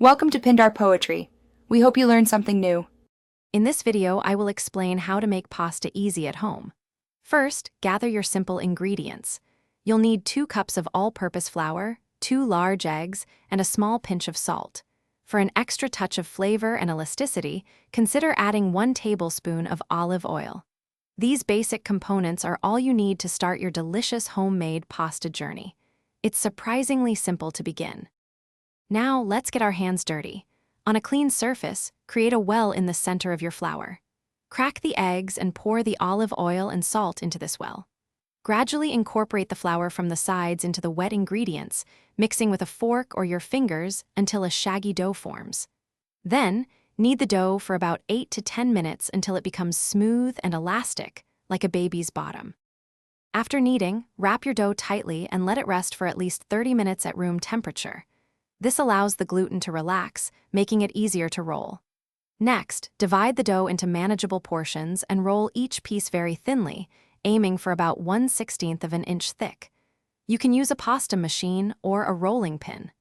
Welcome to Pindar Poetry. We hope you learned something new. In this video, I will explain how to make pasta easy at home. First, gather your simple ingredients. You'll need 2 cups of all-purpose flour, 2 large eggs, and a small pinch of salt. For an extra touch of flavor and elasticity, consider adding 1 tablespoon of olive oil. These basic components are all you need to start your delicious homemade pasta journey. It's surprisingly simple to begin. Now, let's get our hands dirty. On a clean surface, create a well in the center of your flour. Crack the eggs and pour the olive oil and salt into this well. Gradually incorporate the flour from the sides into the wet ingredients, mixing with a fork or your fingers until a shaggy dough forms. Then, knead the dough for about 8 to 10 minutes until it becomes smooth and elastic, like a baby's bottom. After kneading, wrap your dough tightly and let it rest for at least 30 minutes at room temperature. This allows the gluten to relax, making it easier to roll. Next, divide the dough into manageable portions and roll each piece very thinly, aiming for about 1/16 of an inch thick. You can use a pasta machine or a rolling pin.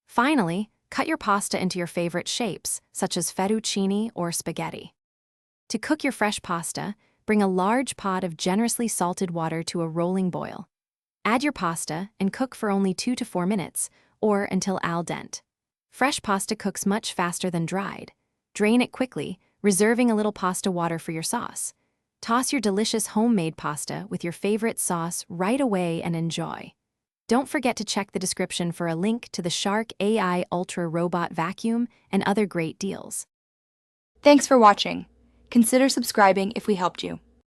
Finally, cut your pasta into your favorite shapes, such as fettuccine or spaghetti. To cook your fresh pasta, bring a large pot of generously salted water to a rolling boil. Add your pasta and cook for only 2 to 4 minutes, or until al dente. Fresh pasta cooks much faster than dried. Drain it quickly, reserving a little pasta water for your sauce. Toss your delicious homemade pasta with your favorite sauce right away and enjoy. Don't forget to check the description for a link to the Shark AI Ultra Robot Vacuum and other great deals. Thanks for watching. Consider subscribing if we helped you.